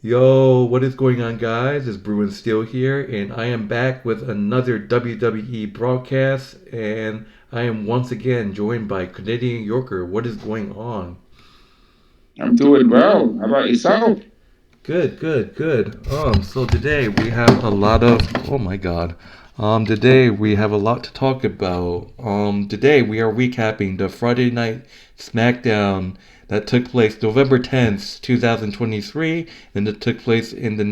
Yo, what is going on, guys? It's Bruin Steel here, and I am back with another WWE broadcast, and I am once again joined by Canadian Yorker. What is going on? I'm doing well. How about yourself? Good, good, good. So today we have a lot of, oh my God. Today we have a lot to talk about. Today we are recapping the Friday night Smackdown that took place November 10th, 2023, and it took place in the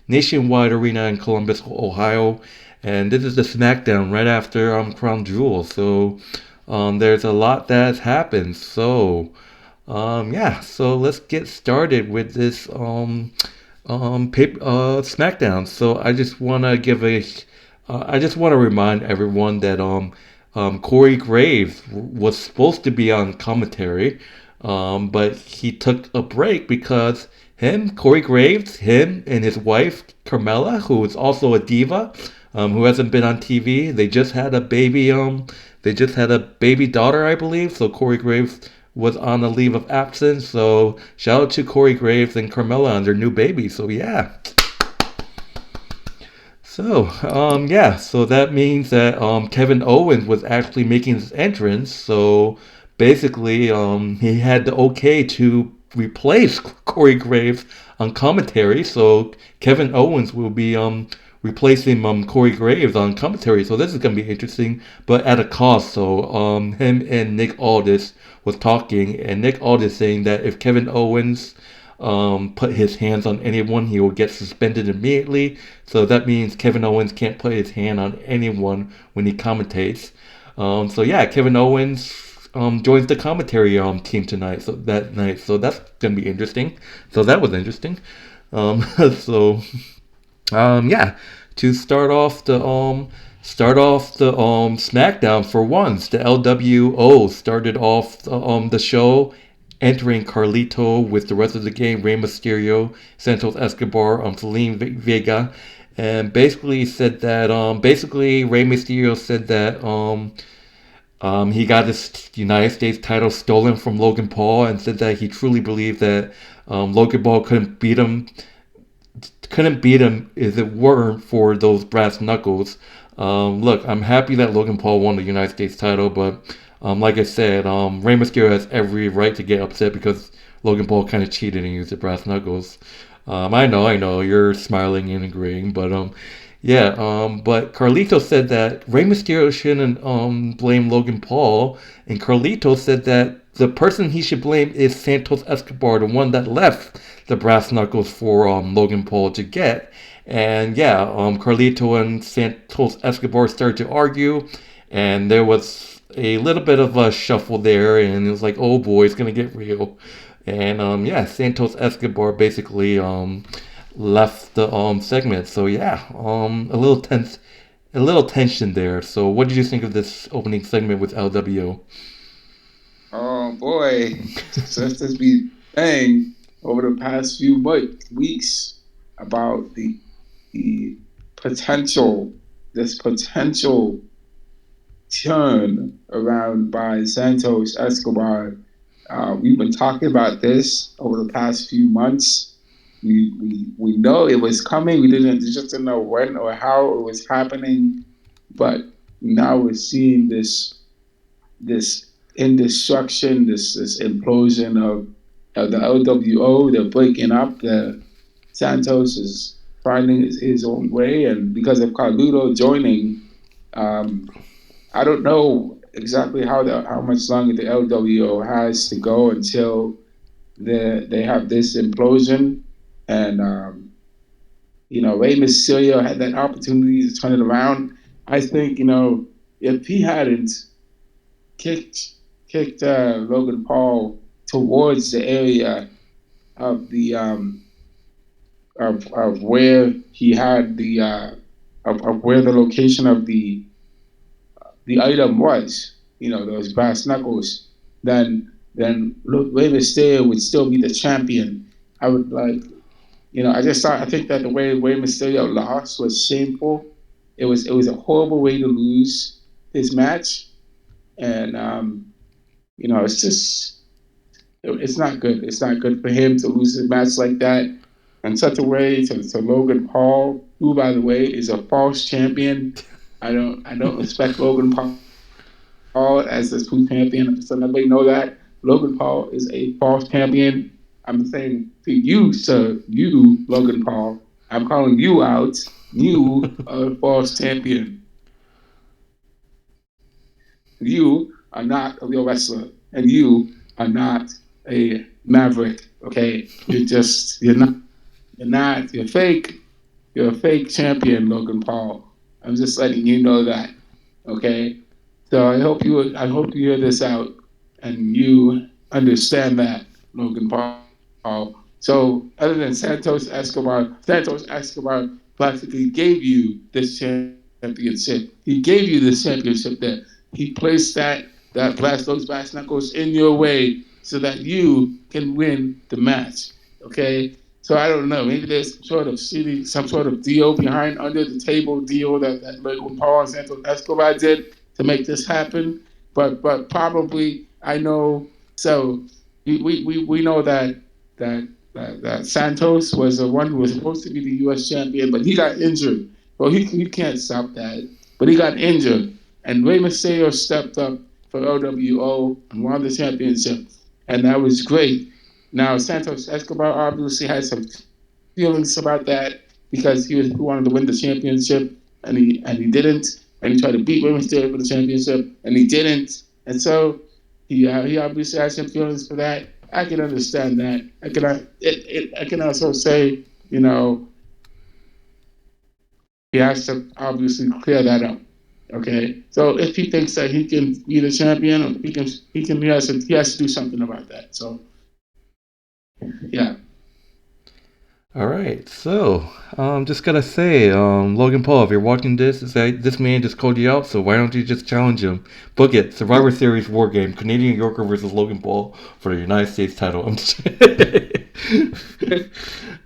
Nationwide Arena in Columbus, Ohio. And this is the Smackdown right after Crown Jewel. So, there's a lot that's happened. Yeah, so let's get started with this SmackDown. So I just want to remind everyone that Corey Graves was supposed to be on commentary, but he took a break because Corey Graves, him and his wife Carmella, who is also a diva, who hasn't been on TV. They just had a baby daughter, I believe. So Corey Graves was on a leave of absence. So shout out to Corey Graves and Carmella on their new baby. So yeah. So that means that Kevin Owens was actually making his entrance. So basically, he had the okay to replace Corey Graves on commentary. So Kevin Owens will be replacing Corey Graves on commentary. So this is gonna be interesting, but at a cost. So him and Nick Aldis was talking, and Nick Aldis saying that if Kevin Owens put his hands on anyone, he will get suspended immediately. So that means Kevin Owens can't put his hand on anyone when he commentates. So yeah, Kevin Owens joins the commentary team tonight. So that night, so that's gonna be interesting. So that was interesting. Um, so yeah, to start off the SmackDown for once, the LWO started off the show entering Carlito with the rest of the game, Rey Mysterio, Santos Escobar, Celine Vega, and basically Rey Mysterio said that he got his United States title stolen from Logan Paul, and said that he truly believed that Logan Paul couldn't beat him if it weren't for those brass knuckles. Look, I'm happy that Logan Paul won the United States title, but like I said, Rey Mysterio has every right to get upset because Logan Paul kind of cheated and used the brass knuckles. I know, you're smiling and agreeing, but yeah, but Carlito said that Rey Mysterio shouldn't blame Logan Paul, and Carlito said that the person he should blame is Santos Escobar, the one that left the brass knuckles for Logan Paul to get. And yeah, Carlito and Santos Escobar started to argue, and there was a little bit of a shuffle there, and it was like, oh boy, it's gonna get real. And yeah, Santos Escobar basically left the segment. So yeah, a little tension there. So what did you think of this opening segment with LWO? Oh boy, just as we saying over the past few weeks about the potential, this potential turn around by Santos Escobar. We've been talking about this over the past few months. We know it was coming. We just didn't know when or how it was happening, but now we're seeing this indestruction, this implosion of the LWO. They're breaking up. The Santos is finding his own way, and because of Carlito joining, um, I don't know exactly how much longer the LWO has to go until they have this implosion. And Rey Mysterio had that opportunity to turn it around. I think if he hadn't kicked Logan Paul towards the area of the of where he had the of where the location of the item was, those brass knuckles, then Rey Mysterio would still be the champion. I would like, I think that the way Rey Mysterio lost was shameful. It was a horrible way to lose his match, and it's just it's not good. It's not good for him to lose a match like that. in such a way to Logan Paul, who, by the way, is a false champion. I don't respect Logan Paul as the true champion. So nobody know that Logan Paul is a false champion. I'm saying to you, sir, you Logan Paul, I'm calling you out. You are a false champion. You are not a real wrestler, and you are not a maverick. Okay, you're fake. You're a fake champion, Logan Paul. I'm just letting you know that. Okay. So I hope you hear this out and you understand that, Logan Paul. So other than Santos Escobar practically gave you this championship. He gave you this championship there. He placed those brass knuckles in your way so that you can win the match. Okay. So I don't know. Maybe there's some sort of deal behind under the table deal that Logan Paul and Santos Escobar did to make this happen. But probably I know. So we know that Santos was the one who was supposed to be the U.S. champion, but he got injured. Well, he can't stop that, but he got injured, and Rey Mysterio stepped up for LWO and won the championship, and that was great. Now Santos Escobar obviously had some feelings about that because he wanted to win the championship, and he didn't, and he tried to beat Rey Mysterio for the championship, and he didn't, and so he obviously has some feelings for that. I can understand that. I can also say, he has to obviously clear that up. Okay, so if he thinks that he can be the champion, he has to do something about that. So yeah. All right, so just gotta say, Logan Paul, if you're watching this, this man just called you out, so why don't you just challenge him? Book it, Survivor Series War Game, Canadian Yorker versus Logan Paul for the United States title.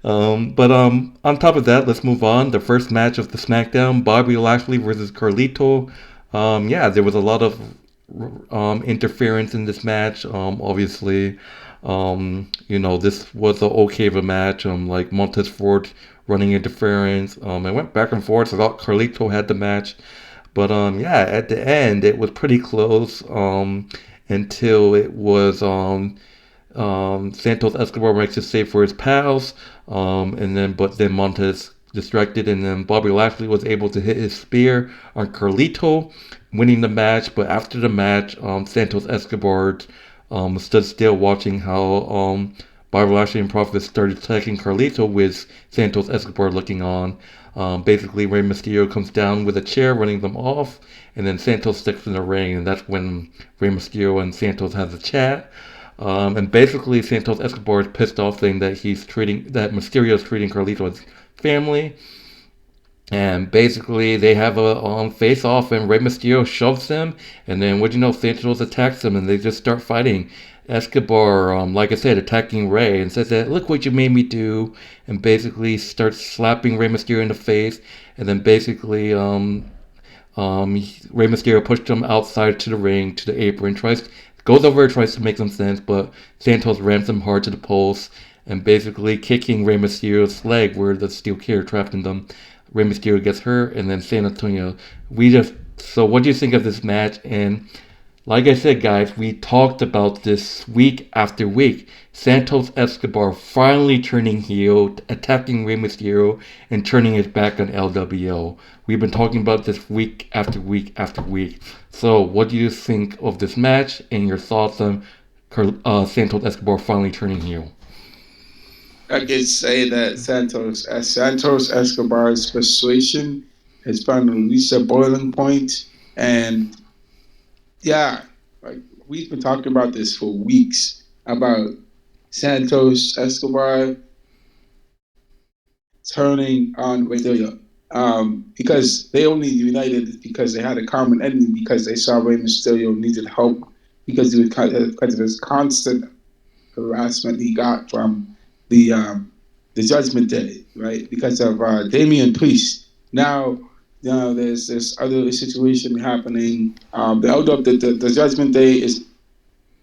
But on top of that, let's move on. The first match of the Smackdown: Bobby Lashley versus Carlito. Yeah, there was a lot of interference in this match. Obviously, this was an okay of a match. Like Montez Ford running interference. It went back and forth. I thought Carlito had the match, but yeah, at the end it was pretty close. Until it was Santos Escobar makes a save for his pals, but then Montez distracted, and then Bobby Lashley was able to hit his spear on Carlito, winning the match. But after the match, Santos Escobar stood still watching how Bobby Lashley and Profit started attacking Carlito with Santos Escobar looking on. Basically, Rey Mysterio comes down with a chair, running them off, and then Santos sticks in the ring, and that's when Rey Mysterio and Santos has a chat. And basically, Santos Escobar is pissed off, saying that Mysterio is treating Carlito as family. And basically, they have a face off, and Rey Mysterio shoves him. And then, what do you know, Santos attacks him, and they just start fighting. Escobar, like I said, attacking Rey and says that, look what you made me do. And basically starts slapping Rey Mysterio in the face. And then basically, Rey Mysterio pushed him outside to the ring, to the apron, goes over, tries to make some sense, but Santos rams him hard to the post, and basically kicking Rey Mysterio's leg where the steel chair trapped in them. Rey Mysterio gets hurt, and then San Antonio. So what do you think of this match? And like I said, guys, we talked about this week after week. Santos Escobar finally turning heel, attacking Rey Mysterio, and turning his back on LWO. We've been talking about this week after week after week. So, what do you think of this match, and your thoughts on Santos Escobar finally turning heel? I could say that Santos Escobar's persuasion has finally reached a boiling point, and yeah, like we've been talking about this for weeks about Santos Escobar turning on Rey Mysterio. Because they only united because they had a common enemy, because they saw Rey Mysterio needed help because of his constant harassment he got from the um, the Judgment Day, right? Because of Damien Priest. Now there's this other situation happening. The Judgment Day is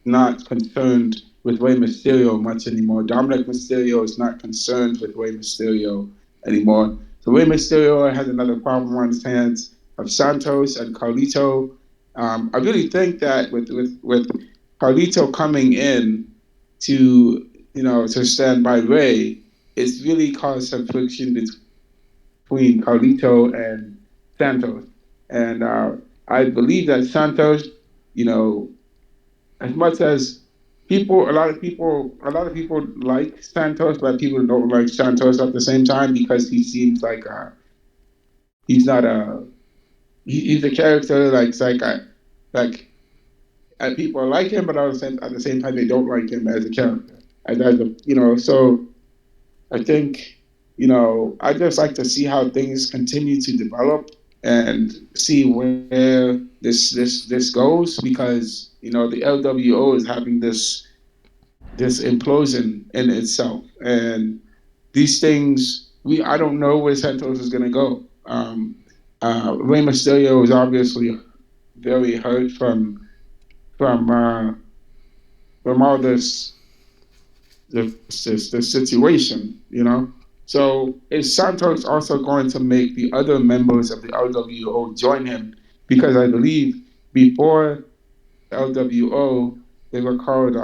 not concerned with Rey Mysterio much anymore. Dominic Mysterio is not concerned with Rey Mysterio anymore. So Rey Mysterio has another problem on his hands of Santos and Carlito. I really think that with Carlito coming in to to stand by Rey, it's really caused some friction between Carlito and Santos. And I believe that Santos, you know, as much as a lot of people like Santos, but people don't like Santos at the same time because he seems like he's not he's a character like it's like and people like him, but at the same time they don't like him as a character. So I think I just like to see how things continue to develop and see where this goes because the LWO is having this implosion in itself, and these things I don't know where Santos is going to go. Rey Mysterio is obviously very hurt from uh, from all this situation. So is Santos also going to make the other members of the LWO join him? Because I believe before LWO they were called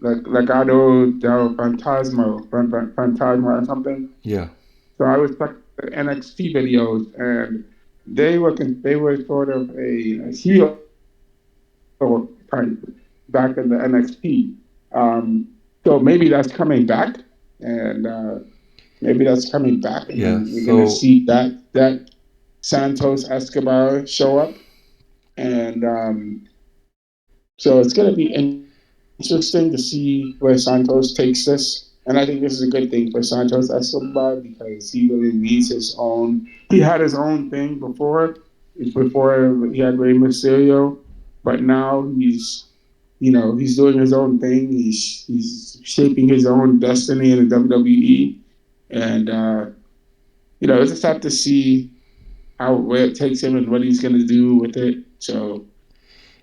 Legado del Fantasma or something. Yeah. So I was checking the NXT videos, and they were sort of a heel type back in the NXT. So maybe that's coming back, and Yeah. and we're gonna see that Santos Escobar show up, and so it's gonna be interesting to see where Santos takes this. And I think this is a good thing for Santos Escobar because he really needs his own. He had his own thing before he had Rey Mysterio, but now he's doing his own thing. He's shaping his own destiny in the WWE, and we just have to see where it takes him and what he's going to do with it. So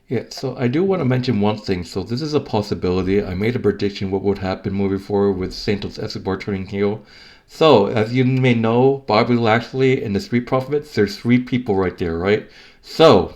Yeah, so I do want to mention one thing. So this is a possibility. I made a prediction what would happen moving forward with Santos Escobar turning heel. So, as you may know, Bobby Lashley and the Street Profits, there's three people right there, right? So,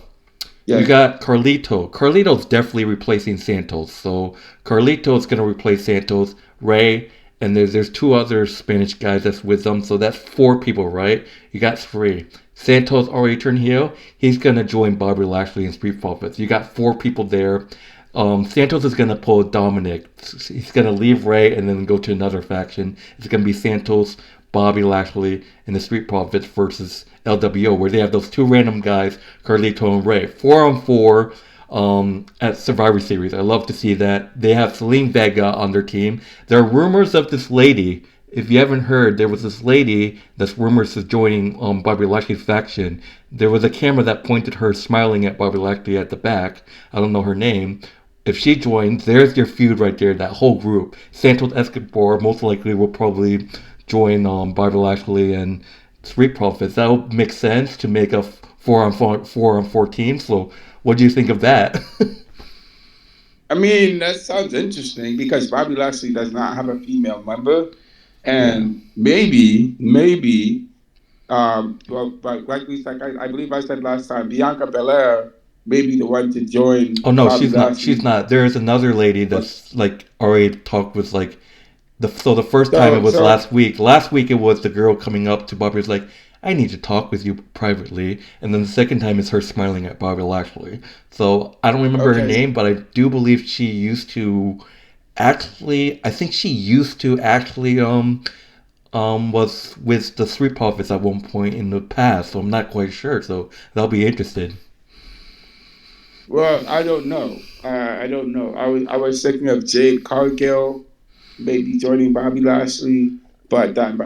you got Carlito. Carlito's definitely replacing Santos. So, Carlito's going to replace Santos, Rey, and there's two other Spanish guys that's with them. So that's four people, right? You got three. Santos already turned heel. He's going to join Bobby Lashley and Street Profits. You got four people there. Santos is going to pull Dominic. He's going to leave Rey and then go to another faction. It's going to be Santos, Bobby Lashley, and the Street Profits versus LWO, where they have those two random guys, Carlito and Rey. 4-on-4 at Survivor Series. I love to see that. They have Selena Vega on their team. There are rumors of this lady. If you haven't heard, there was this lady that's rumors is joining Bobby Lashley's faction. There was a camera that pointed her smiling at Bobby Lashley at the back. I don't know her name. If she joins, there's your feud right there, that whole group. Santos Escobar most likely will probably join Bobby Lashley and Street Profits. That would make sense to make a 4-on-4 team. So what do you think of that? I mean, that sounds interesting because Bobby Lashley does not have a female member. And maybe, but I believe I said last time, Bianca Belair may be the one to join. Oh no, Bobby she's not. Lashley. She's not. There's another lady that's like already talked with like the first time it was last week. Last week it was the girl coming up to Bobby was like, I need to talk with you privately. And then the second time is her smiling at Bobby Lashley. So I don't remember her name, but I do believe she used to actually was with the Street Profits at one point in the past, so I'm not quite sure. So that'll be interesting. Well, I don't know. I was thinking of Jade Cargill maybe joining Bobby Lashley, but let's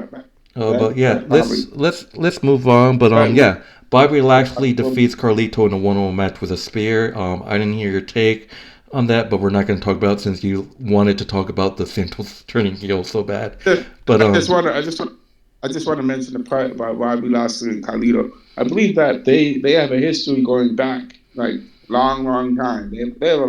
move on. But yeah, Bobby Lashley defeats Carlito in a one-on-one match with a spear. I didn't hear your take on that, but we're not going to talk about it since you wanted to talk about the Santos turning heel so bad. But I just want to mention the part about Bobby Lashley and Carlito. I believe that they have a history going back like long time. They have a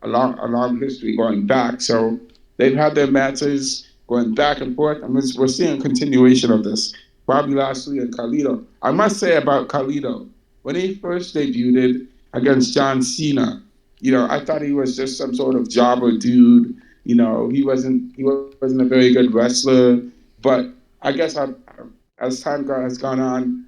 a long history going back. So they've had their matches going back and forth, and we're seeing a continuation of this. Bobby Lashley and Carlito. I must say about Carlito, when he first debuted against John Cena, I thought he was just some sort of jobber dude. He wasn't a very good wrestler. But I guess as time has gone on,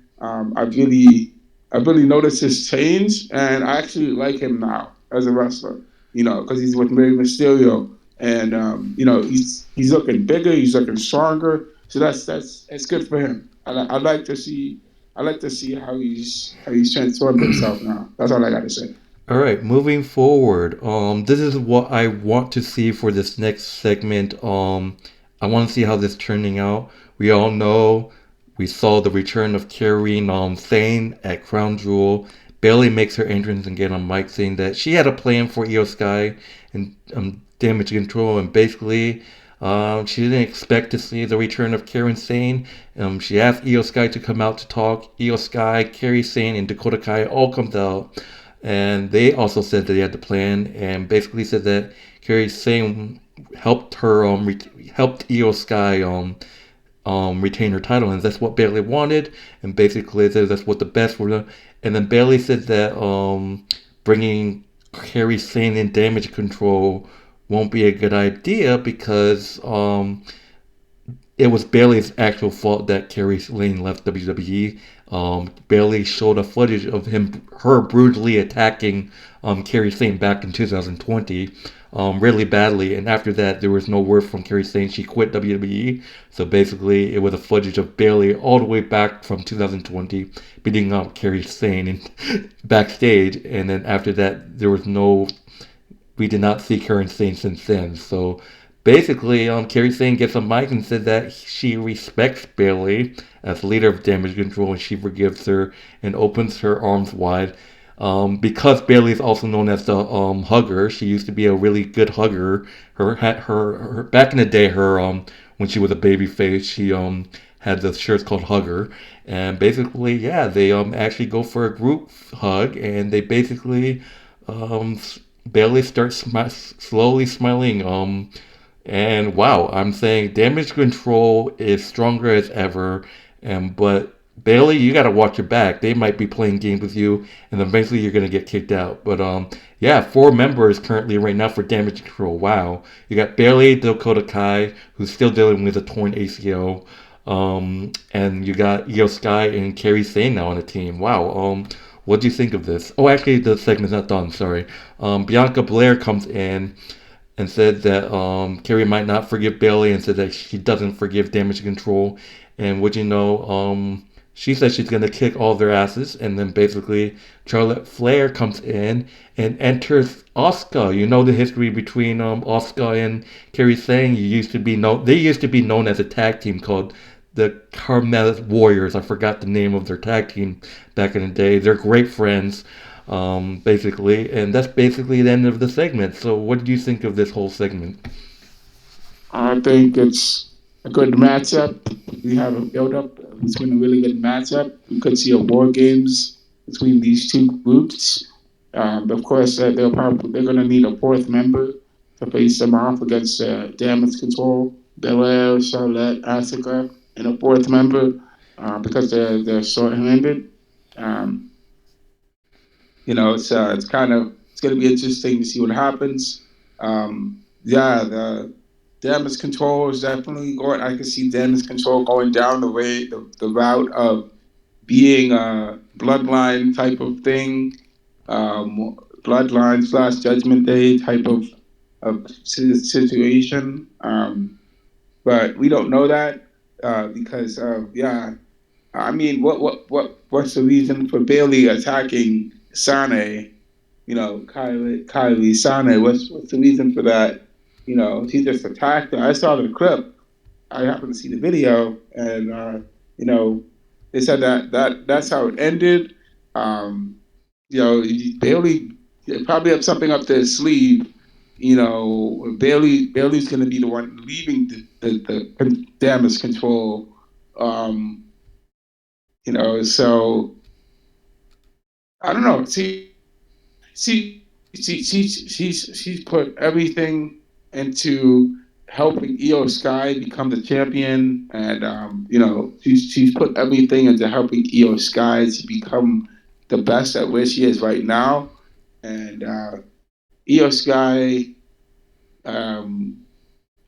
I've really noticed his change, and I actually like him now as a wrestler. Because he's with Rey Mysterio, and he's looking bigger, he's looking stronger. So that's good for him. I like to see how he's transformed himself now. That's all I got to say. All right, moving forward. This is what I want to see for this next segment. I want to see how this turning out. We all know we saw the return of Kairi Sane at Crown Jewel. Bailey makes her entrance and get on mic saying that she had a plan for IYO Sky and Damage Control, and basically she didn't expect to see the return of Kairi Sane. She asked IYO Sky to come out to talk. IYO Sky, Kairi Sane, and Dakota Kai all comes out. And they also said that they had the plan, and basically said that Kairi Sane helped her helped IYO Sky retain her title, and that's what Bailey wanted. And basically said that's what the best for them. And then Bailey said that bringing Kairi Sane in Damage Control won't be a good idea because it was Bailey's actual fault that Kairi Sane left WWE. Bailey showed a footage of her brutally attacking Kairi Sane back in 2020, really badly. And after that, there was no word from Kairi Sane. She quit WWE. So basically, it was a footage of Bailey all the way back from 2020 beating up Kairi Sane backstage. And then after that, we did not see Kairi Sane since then. So basically, Kairi Sane gets a mic and said that she respects Bailey as leader of Damage Control, and she forgives her and opens her arms wide. Because Bailey is also known as the hugger, she used to be a really good hugger. Her back in the day, when she was a baby face, she had the shirts called Hugger, and basically, yeah, they actually go for a group hug, and they basically um, Bailey starts slowly smiling. And wow, I'm saying Damage Control is stronger as ever. But Bailey, you gotta watch your back. They might be playing games with you, and eventually you're gonna get kicked out. But yeah, 4 members currently right now for Damage Control. Wow, you got Bailey, Dakota Kai, who's still dealing with a torn ACL. And you got IYO Sky and Kairi Sane now on the team. Wow. What do you think of this? Oh, actually, the segment's not done. Sorry. Bianca Belair comes in and said that Kairi might not forgive Bailey, and said that she doesn't forgive Damage Control. And would you know, she says she's gonna kick all their asses, and then basically Charlotte Flair comes in and enters Asuka. You know the history between Asuka and Kairi Sane. They used to be known as a tag team called the Carmella Warriors. I forgot the name of their tag team back in the day. They're great friends, basically, and that's basically the end of the segment. So, what did you think of this whole segment? I think it's a good matchup. We have a build up. It's been a really good matchup. We could see a war games between these two groups. Of course, they're going to need a fourth member to face them off against Damage Control, Belair, Charlette, Asuka, and a fourth member because they're short-handed. Um, it's going to be interesting to see what happens. Yeah, the Damage Control is definitely going. I can see Damage Control going down the route of being a bloodline type of thing, bloodline slash Judgment Day type of situation. But we don't know that because yeah. I mean, what's the reason for Bailey attacking Sane? Kylie Sane. What's the reason for that? She just attacked her. I saw the clip. I happened to see the video, and you know, they said that's how it ended. Um, Bailey probably have something up their sleeve. Bailey's going to be the one leaving the Damage Control. Um, so I don't know. See, she's put everything into helping IYO Sky become the champion, and she's put everything into helping IYO Sky to become the best at where she is right now, and IYO Sky um,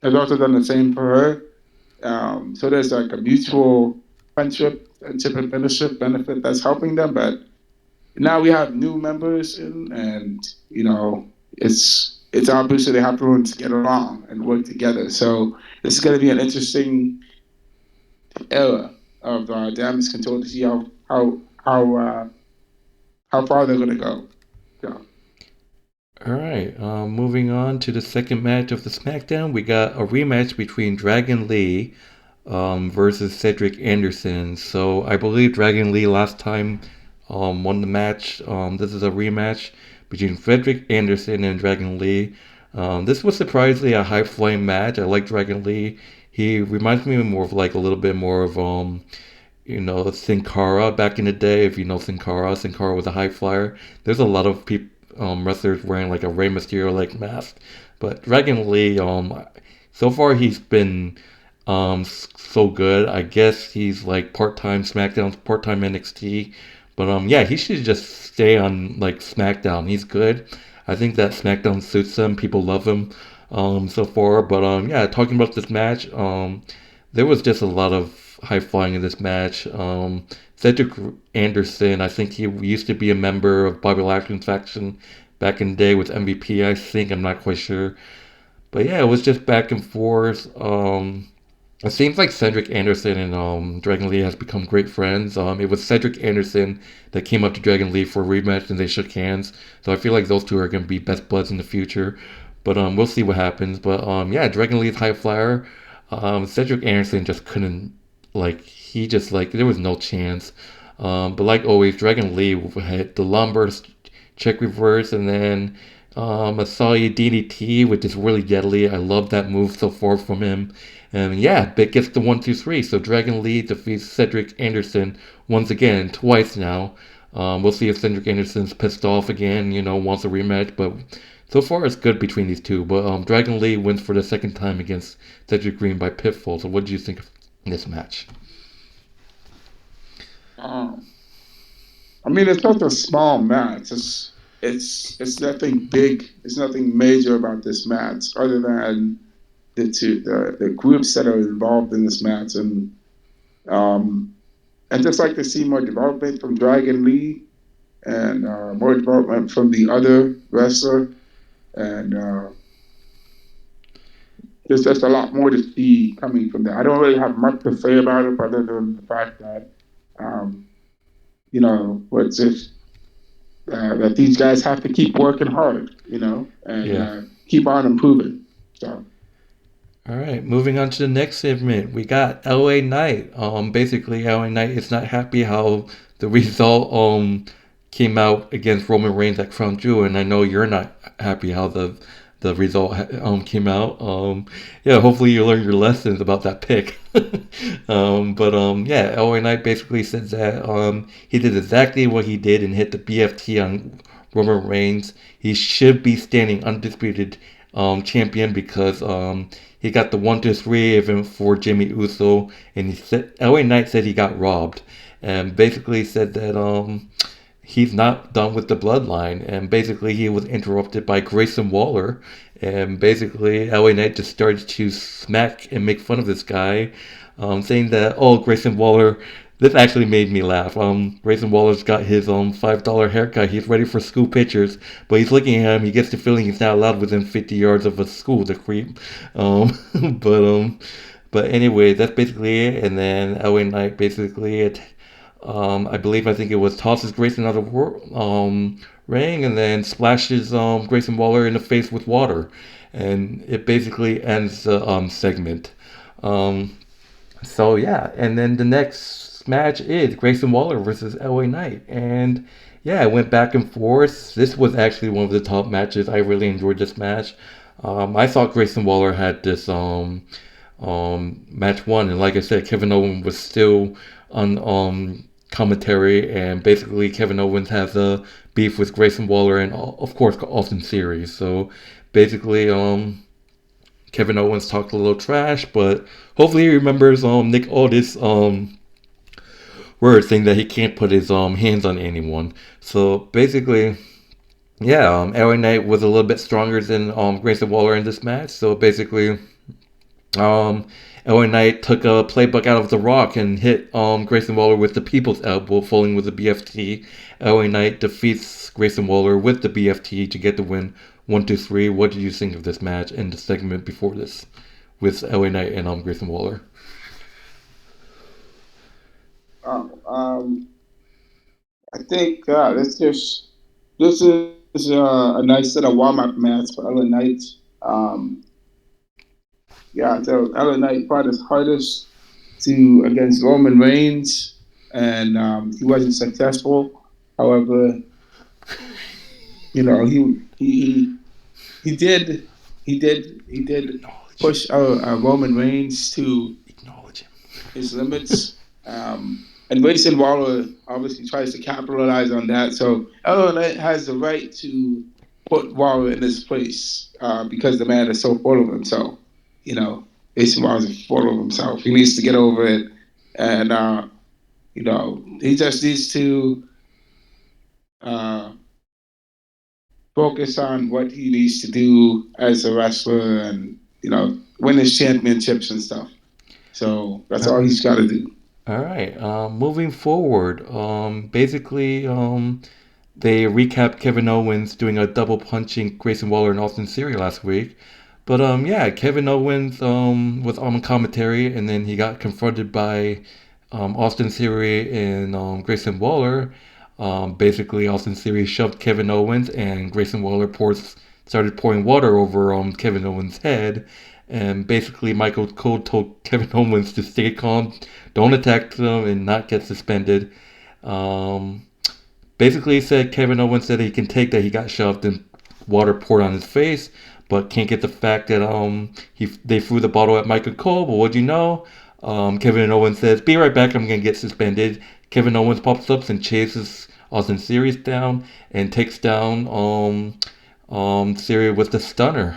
has also done the same for her. So there's like a mutual friendship and benefit that's helping them, but now we have new members in, and it's obvious that they have to learn to get along and work together. So this is going to be an interesting era of damage control to see how far they're going to go. So. All right. Moving on to the second match of the SmackDown, we got a rematch between Dragon Lee versus Cedric Anderson. So I believe Dragon Lee last time won the match. This is a rematch between Cedric Anderson and Dragon Lee. This was surprisingly a high flying match. I like Dragon Lee. He reminds me more of like a little bit more of Sin Cara back in the day. If you know Sin Cara was a high flyer. There's a lot of people wrestlers wearing like a Rey Mysterio like mask, but Dragon Lee so far he's been so good. I guess he's like part-time SmackDown, part-time NXT. But yeah, he should just stay on like SmackDown. He's good. I think that SmackDown suits him. People love him so far. But yeah, talking about this match, there was just a lot of high flying in this match. Cedric Anderson, I think he used to be a member of Bobby Lashley's faction back in the day with MVP. I think I'm not quite sure. But yeah, it was just back and forth. It seems like Cedric Anderson and Dragon Lee has become great friends. It was Cedric Anderson that came up to Dragon Lee for a rematch and they shook hands. So I feel like those two are going to be best buds in the future. But we'll see what happens. But yeah, Dragon Lee's high flyer. Cedric Anderson just couldn't, like, he just, like, there was no chance. But like always, Dragon Lee hit the lumbar check reverse and then a solid DDT, which is really deadly. I love that move so far from him. And yeah, Bit gets the 1-2-3. So Dragon Lee defeats Cedric Anderson once again, twice now. We'll see if Cedric Anderson's pissed off again, wants a rematch. But so far it's good between these two. But Dragon Lee wins for the second time against Cedric Green by pinfall. So what do you think of this match? I mean, it's not a small match. It's nothing big. It's nothing major about this match, other than the groups that are involved in this match, and just like to see more development from Dragon Lee and more development from the other wrestler, and there's just a lot more to see coming from that. I don't really have much to say about it other than the fact that what's just that these guys have to keep working hard, and keep on improving. So. All right, moving on to the next segment, we got LA Knight. Basically, LA Knight is not happy how the result came out against Roman Reigns at Crown Jewel, and I know you're not happy how the result came out. Yeah, hopefully you learned your lessons about that pick. But yeah, LA Knight basically said that he did exactly what he did and hit the BFT on Roman Reigns. He should be standing undisputed champion because he got the 1-2-3 even for Jimmy Uso, and he said LA Knight said he got robbed, and basically said that he's not done with the bloodline, and basically he was interrupted by Grayson Waller, and basically LA Knight just started to smack and make fun of this guy, saying that, oh, Grayson Waller, this actually made me laugh. Grayson Waller's got his $5 haircut. He's ready for school pictures, but he's looking at him. He gets the feeling he's not allowed within 50 yards of a school. The creep. But anyway, that's basically it. And then LA Knight basically, I think it was tosses Grayson out of ring and then splashes Grayson Waller in the face with water, and it basically ends the segment. So yeah, and then the next match is Grayson Waller versus LA Knight, and yeah, it went back and forth. This was actually one of the top matches. I really enjoyed this match. I thought Grayson Waller had this match won, and like I said, Kevin Owens was still on commentary, and basically Kevin Owens has a beef with Grayson Waller and of course Austin Theory. So basically, Kevin Owens talked a little trash, but hopefully he remembers Nick Aldis word saying that he can't put his hands on anyone. So basically, yeah, LA Knight was a little bit stronger than Grayson Waller in this match. So basically, LA Knight took a playbook out of The Rock and hit Grayson Waller with the People's Elbow, falling with the BFT. LA Knight defeats Grayson Waller with the BFT to get the win. 1, 2, 3. What did you think of this match and the segment before this with LA Knight and Grayson Waller? I think this is a nice set of warm-up match for LA Knight. So LA Knight fought his hardest against Roman Reigns, and he wasn't successful. However, he did push Roman Reigns to his limits. And Grayson Waller obviously tries to capitalize on that. So LA Knight has the right to put Waller in his place because the man is so full of himself. Grayson Waller is full of himself. He needs to get over it. And, he just needs to focus on what he needs to do as a wrestler and, win his championships and stuff. So that's all he's got to do. All right. Moving forward, basically, they recapped Kevin Owens doing a double punching Grayson Waller and Austin Theory last week. But Kevin Owens was on commentary, and then he got confronted by Austin Theory and Grayson Waller. Basically, Austin Theory shoved Kevin Owens, and Grayson Waller started pouring water over Kevin Owens' head. And basically, Michael Cole told Kevin Owens to stay calm, don't attack them, and not get suspended. Basically, said Kevin Owens said he can take that he got shoved and water poured on his face, but can't get the fact that they threw the bottle at Michael Cole. But what do you know? Kevin Owens says, "Be right back. I'm gonna get suspended." Kevin Owens pops up and chases Austin Theory down and takes down Theory with the stunner.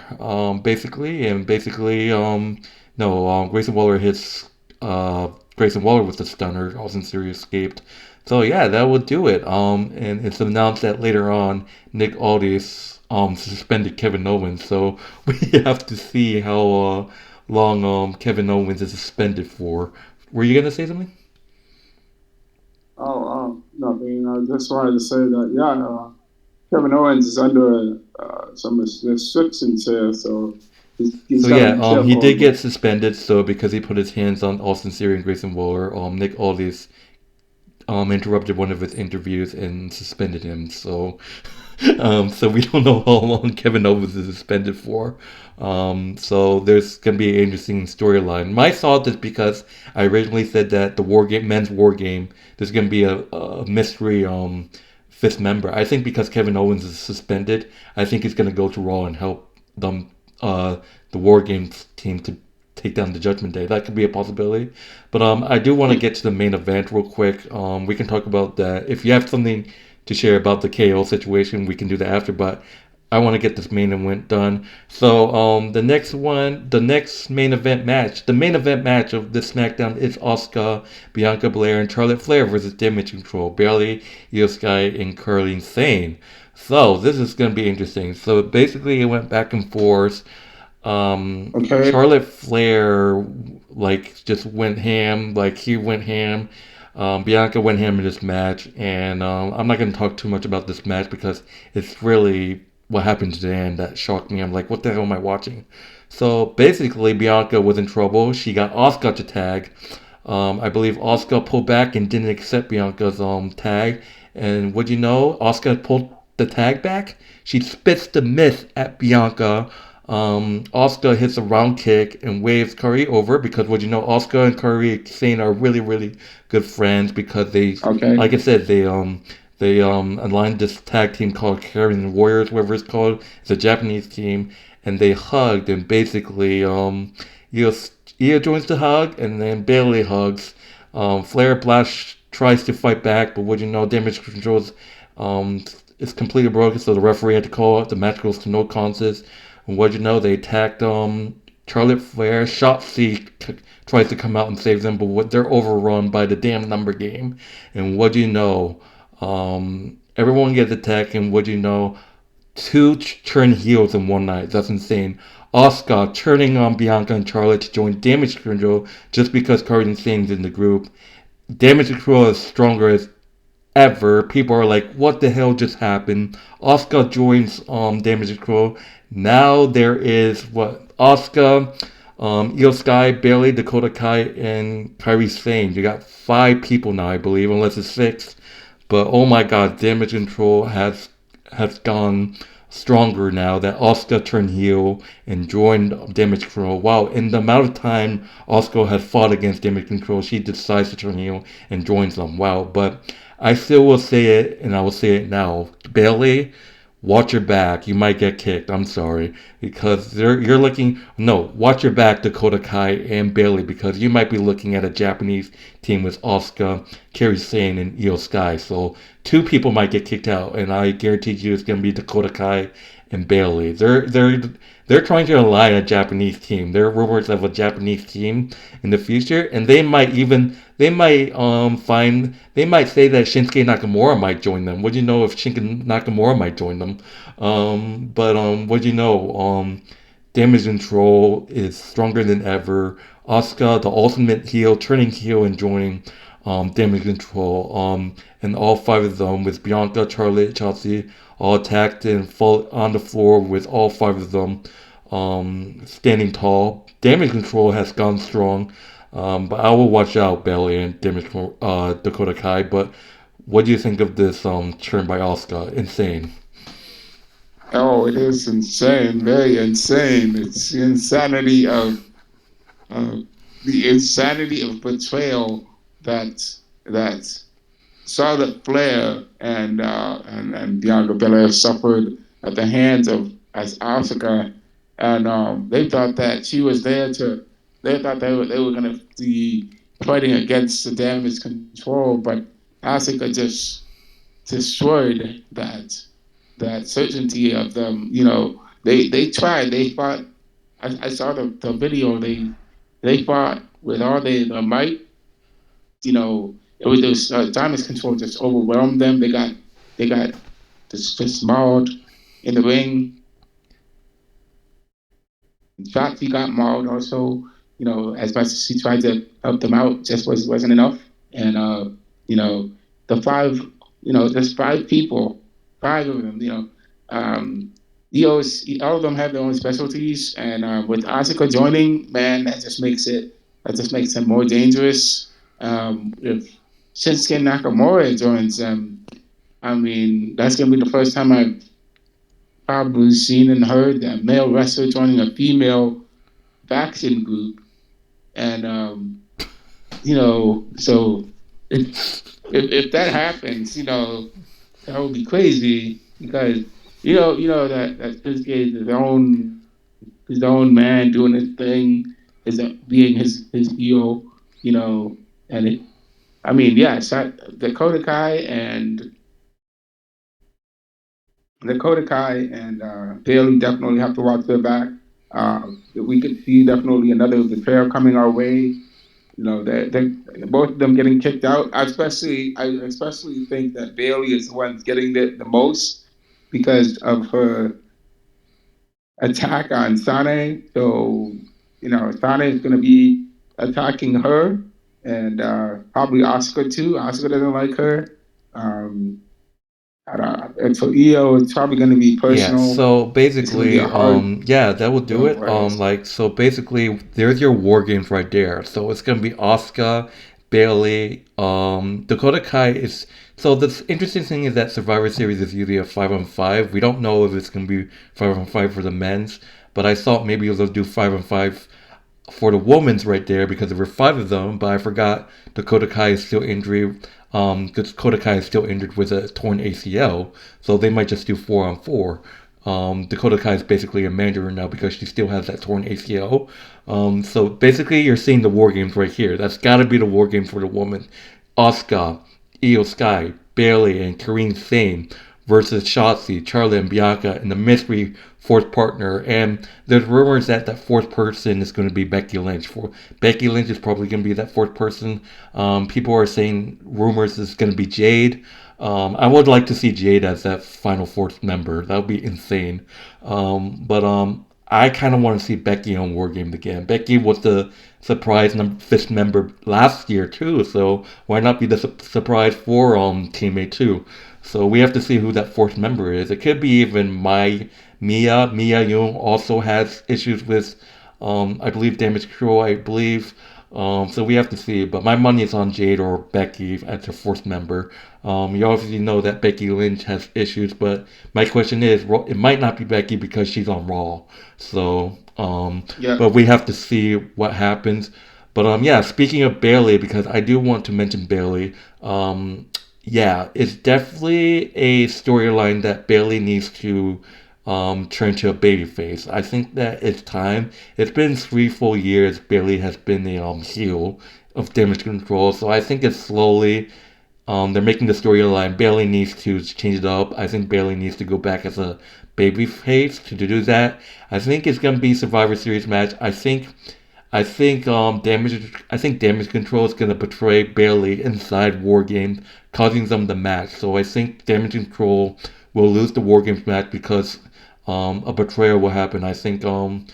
Grayson Waller hits Grayson Waller with the stunner. Austin Theory escaped. So yeah, that will do it. And it's announced that later on, Nick Aldis suspended Kevin Owens. So we have to see how long Kevin Owens is suspended for. Were you gonna say something? Nothing. I just wanted to say that Kevin Owens is under some restrictions here, so he did get suspended. So because he put his hands on Austin Theory and Grayson Waller, Nick Aldis interrupted one of his interviews and suspended him. So so we don't know how long Kevin Owens is suspended for. So there's gonna be an interesting storyline. My thought is because I originally said that the men's war game, there's gonna be a mystery fifth member. I think because Kevin Owens is suspended, I think he's gonna go to Raw and help them the War Games team to take down the Judgment Day. That could be a possibility. But I do want to get to the main event real quick. We can talk about that. If you have something to share about the KO situation, we can do that after. But I want to get this main event done. So the next main event match, the main event match of this SmackDown is Asuka, Bianca Belair, and Charlotte Flair versus Damage Control, Bayley, IYO Sky, and Curly Sane. So this is going to be interesting. So basically it went back and forth. Charlotte Flair just went ham. He went ham. Bianca went ham in this match, and I'm not going to talk too much about this match because it's really what happened to the end that shocked me. I'm like, what the hell am I watching? So basically, Bianca was in trouble. She got Asuka to tag. I believe Asuka pulled back and didn't accept Bianca's tag. And what do you know? Asuka pulled the tag back. She spits the myth at Bianca. Asuka hits a round kick and waves Kairi over because what you know, Asuka and Kairi Sane are really, really good friends because like I said, they aligned this tag team called Caribbean Warriors, whatever it's called. It's a Japanese team, and they hugged, and basically, Io joins the hug, and then Bayley hugs. Flair blasts tries to fight back, but what you know, damage control is completely broken, so the referee had to call it. The match goes to no contest. And what you know, they attacked Charlotte Flair. Shotzi tries to come out and save them, but they're overrun by the damn number game. And what do you know? Everyone gets attacked, and what do you know? Two turn heels in one night. That's insane. Asuka turning on Bianca and Charlotte to join Damage Control just because Kairi and Sane's in the group. Damage Control is stronger as ever. People are like, what the hell just happened? Asuka joins Damage Control. Now there is Asuka, IYO Sky, Bayley, Dakota Kai, and Kairi Sane. You got 5 people now, I believe, unless it's 6. But oh my god, Damage Control has gone stronger now that Asuka turned heel and joined Damage Control. Wow, in the amount of time Asuka has fought against Damage Control, she decides to turn heel and joins them. Wow, but I still will say it, and I will say it now. Bayley, watch your back. You might get kicked. I'm sorry. Because you're looking... No, watch your back, Dakota Kai and Bayley, because you might be looking at a Japanese team with Asuka, Kairi Sane, and IYO Sky. So 2 people might get kicked out, and I guarantee you it's going to be Dakota Kai and Bayley. They're trying to align a Japanese team. There are rumors of a Japanese team in the future, and they might say that Shinsuke Nakamura might join them. What do you know if Shinsuke Nakamura might join them? What do you know? Damage Control is stronger than ever. Asuka, the ultimate heel, turning heel and joining Damage Control. And all 5 of them with Bianca, Charlotte, Chelsea all attacked and fall on the floor with all 5 of them standing tall. Damage Control has gone strong, but I will watch out Bayley and Dakota Kai. But what do you think of this turn by Asuka? Insane. Oh, it is insane, very insane. It's the insanity of betrayal that Charlotte Flair and Bianca Belair suffered at the hands of Asuka, and they thought that she was there to. They thought they were going to be fighting against the Damage Control, but Asuka just destroyed that certainty of them. You know, they tried. They fought. I saw the video. They fought with all their might. You know, it was Damage Control just overwhelmed them. They got just mauled in the ring. Shotzi got mauled also. You know, as much as she tried to help them out, just wasn't enough. And you know, the 5, you know, just 5 people, 5 of them. You know, all of them have their own specialties, and with Asuka joining, man, that just makes them more dangerous. If Shinsuke Nakamura joins them, I mean, that's gonna be the first time I've probably seen and heard that male wrestler joining a female faction group, and you know, so if that happens, you know, that would be crazy because you know that Shinsuke is his own man doing his thing, is being his heel, you know, and I mean, yeah, Dakota Kai and Bayley definitely have to watch their back. We could see definitely another betrayal coming our way. You know, they both of them getting kicked out. I especially think that Bayley is the one getting the most because of her attack on Sane. So, you know, Sane is going to be attacking her, and probably Asuka too. Asuka doesn't like her. And for EO, it's probably going to be Yeah, personal. so It's going to be basically, a hard. yeah, that will do it. Right. So basically, there's your war games right there. So it's gonna be Asuka, Bayley, Dakota Kai is. So the interesting thing is that Survivor Series is usually a 5-on-5. We don't know if it's gonna be 5-on-5 for the men's, but I thought maybe they'll do 5-on-5 for the women's right there because there were 5 of them. But I forgot Dakota Kai is still injured. Dakota Kai is still injured with a torn ACL, so they might just do 4-on-4. Dakota Kai is basically a manager now because she still has that torn ACL. So basically, you're seeing the war games right here. That's got to be the war game for the woman. Asuka, IYO Sky, Bayley, and Sane versus Shotzi, Charlotte, and Bianca in the mystery fourth partner. And there's rumors that that fourth person is going to be Becky Lynch. Becky Lynch is probably going to be that fourth person. People are saying rumors is going to be Jade. I would like to see Jade as that final fourth member. That would be insane. But I kind of want to see Becky on War Games again. Becky was the surprise fifth member last year too, so why not be the surprise for teammate too? So we have to see who that fourth member is. It could be even Mia. Mia Young also has issues with, I believe, damage control. I believe. So we have to see. But my money is on Jade or Becky as her fourth member. You obviously know that Becky Lynch has issues, but my question is, it might not be Becky because she's on Raw. So, Yeah. but we have to see what happens. But yeah, speaking of Bayley, because I do want to mention Bayley. Yeah, it's definitely a storyline that Bayley needs to turn to a babyface. I think that it's time. It's been 3 full years Bayley has been the heel of Damage Control, so I think it's slowly they're making the storyline. Bayley needs to change it up. I think Bayley needs to go back as a babyface to do that. I think it's gonna be Survivor Series match. Damage Control is gonna portray Bayley inside War Games, causing them the match. So I think Damage Control will lose the War Games match because a betrayal will happen. I think Damage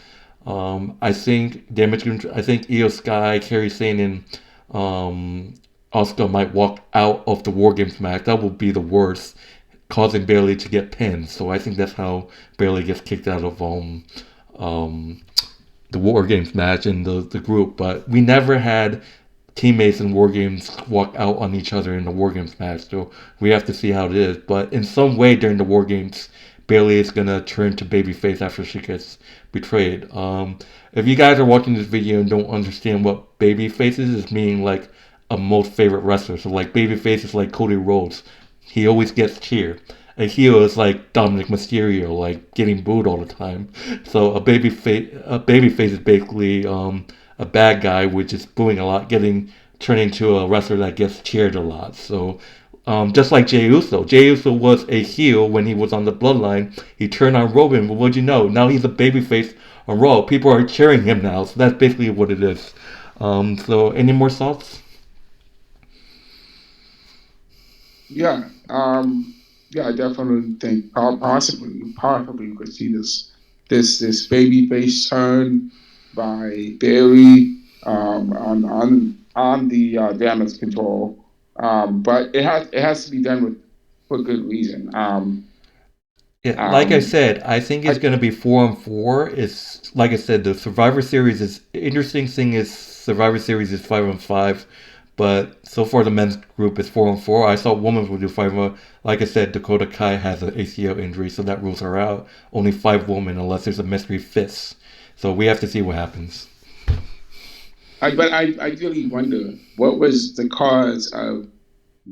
Control. I think IYO Sky, Kairi Sane, and Asuka might walk out of the War Games match. That would be the worst, causing Bayley to get pinned. So I think that's how Bayley gets kicked out of the War Games match in the group. But we never had teammates in War Games walk out on each other in the War Games match. So we have to see how it is. But in some way during the War Games, Bayley is gonna turn to babyface after she gets betrayed. If you guys are watching this video and don't understand what babyface is, it's meaning like a most favorite wrestler. So like babyface is like Cody Rhodes. He always gets cheered. A heel is like Dominic Mysterio, like getting booed all the time. So a babyface is basically a bad guy, which is booing a lot, turning to a wrestler that gets cheered a lot. So just like Jey Uso. Jey Uso was a heel when he was on the Bloodline. He turned on Roman, but what'd you know? Now he's a babyface on Raw. People are cheering him now, so that's basically what it is. So any more thoughts? Yeah. Yeah, I definitely think possibly we could see this baby face turn by Bayley on the Damage Control. But it has to be done for good reason. Yeah, like I said, I think it's going to be 4-on-4. It's like I said, the Survivor Series is interesting. Thing is, Survivor Series is 5-on-5, but so far the men's group is 4-on-4. I thought women's would do 5-on. Like I said, Dakota Kai has an ACL injury, so that rules her out. Only 5 women, unless there's a mystery fifth. So we have to see what happens. But I really wonder what was the cause of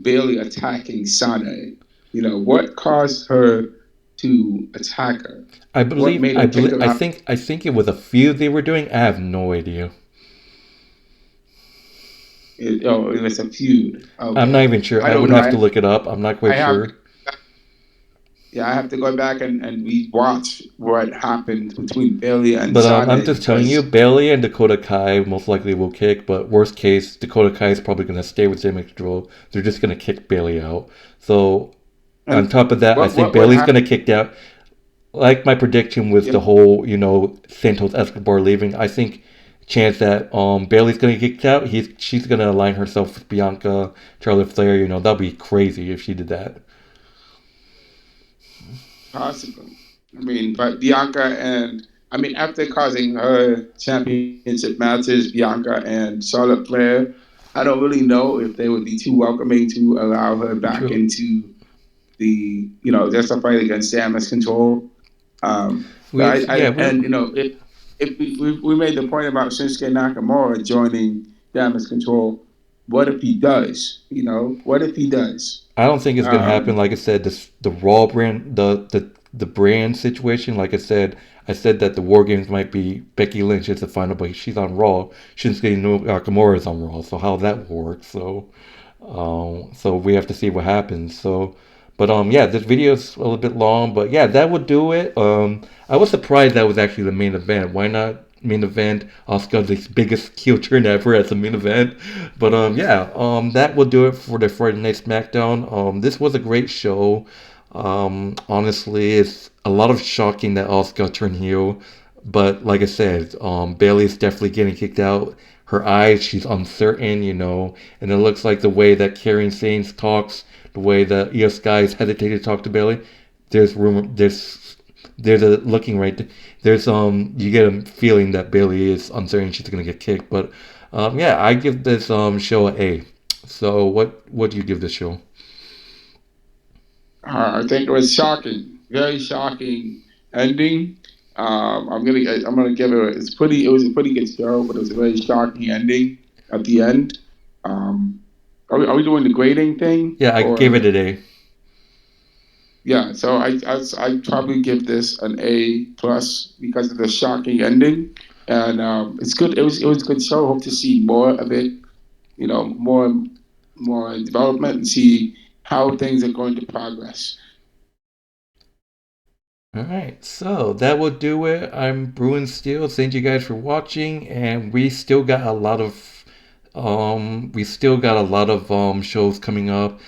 Bayley attacking Sane. You know, what caused her to attack her? I think it was a feud they were doing. I have no idea. It was a feud. Okay. I'm not even sure. I would have to look it up. I'm not quite sure. I have to go back and rewatch what happened between Bayley and But Sane. I'm just telling you, Bayley and Dakota Kai most likely will kick, but worst case, Dakota Kai is probably going to stay with Damage Control. They're just going to kick Bayley out. So, on top of that, I think Bayley's going to kick out. Like my prediction with the whole, Santos Escobar leaving, I think chance that Bayley's going to get kicked out, she's going to align herself with Bianca, Charlotte Flair, that'd be crazy if she did that. Possibly. But Bianca after causing her championship matches, Bianca and Charlotte Flair, I don't really know if they would be too welcoming to allow her back into the, just a fight against Damage Control. If we made the point about Shinsuke Nakamura joining Damage Control, what if he does? What if he does? I don't think it's gonna happen. Like I said, the Raw brand, the brand situation. Like I said that the War Games might be Becky Lynch as the final, but she's on Raw. Shinsuke Nakamura is on Raw, so how that will work? So, So we have to see what happens. So, but yeah, this video is a little bit long, but yeah, that would do it. I was surprised that was actually the main event. Why not main event? Asuka's biggest heel turn ever as a main event. But yeah, that will do it for the Friday Night Smackdown. This was a great show. Honestly, it's a lot of shocking that Asuka turned heel. But like I said, Bailey's definitely getting kicked out. Her eyes, she's uncertain, and it looks like the way that Kairi Sane talks, the way that IYO Sky is hesitating to talk to Bailey. There's room. There's a looking right. There's you get a feeling that Bailey is uncertain she's gonna get kicked. But yeah, I give this show an A. So what do you give this show? I think it was shocking, very shocking ending. I'm gonna give it. It was a pretty good show, but it was a very shocking ending at the end. Are we doing the grading thing? Yeah, I gave it an A. Yeah, so I'd probably give this an A plus because of the shocking ending, and it's good. It was a good show. Hope to see more of it. More development and see how things are going to progress. All right, so that will do it. I'm Bruin Steel. Thank you guys for watching, and we still got a lot of shows coming up.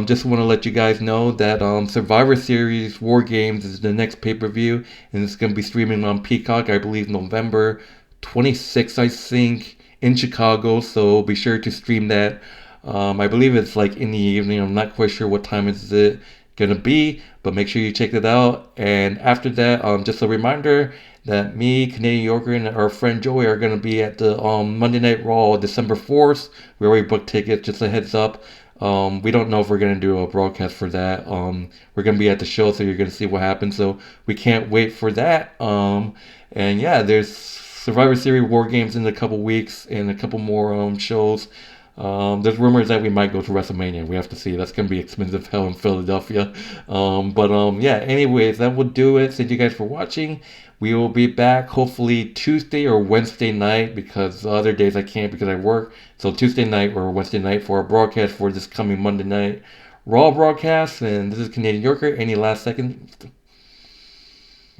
Just want to let you guys know that Survivor Series War Games is the next pay-per-view, and it's going to be streaming on Peacock, I believe, November 26th, I think, in Chicago. So be sure to stream that. I believe it's like in the evening. I'm not quite sure what time is it gonna be, but make sure you check it out. And after that, just a reminder that me, Canadian Yorker, and our friend Joey are gonna be at the Monday Night Raw December 4th. We already booked tickets. Just a heads up. We don't know if we're gonna do a broadcast for that. We're gonna be at the show, so you're gonna see what happens. So we can't wait for that. And yeah, there's Survivor Series War Games in a couple weeks and a couple more shows. There's rumors that we might go to WrestleMania. We have to see. That's gonna be expensive hell in Philadelphia. But yeah. Anyways, that will do it. Thank you guys for watching. We will be back hopefully Tuesday or Wednesday night because the other days I can't because I work. So Tuesday night or Wednesday night for our broadcast for this coming Monday night Raw broadcast. And this is Canadian Yorker. Any last seconds?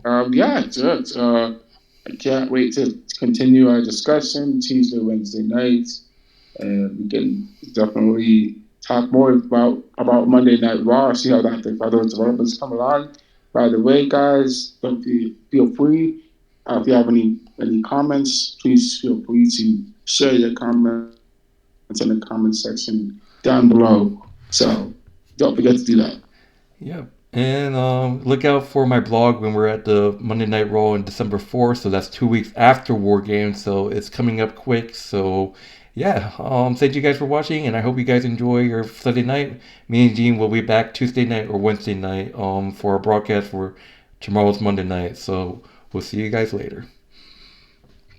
Yeah, it's I can't wait to continue our discussion Tuesday, Wednesday nights, and we can definitely talk more about Monday Night Raw. See how those developments come along. By the way, guys, don't feel free. If you have any comments, please feel free to share your comments in the comment section down below. So don't forget to do that. Yep. And look out for my blog when we're at the Monday Night Raw on December 4th. So that's 2 weeks after War Games. So it's coming up quick. So yeah, thank you guys for watching. And I hope you guys enjoy your Sunday night. Me and Gene will be back Tuesday night or Wednesday night for our broadcast for tomorrow's Monday night. So we'll see you guys later.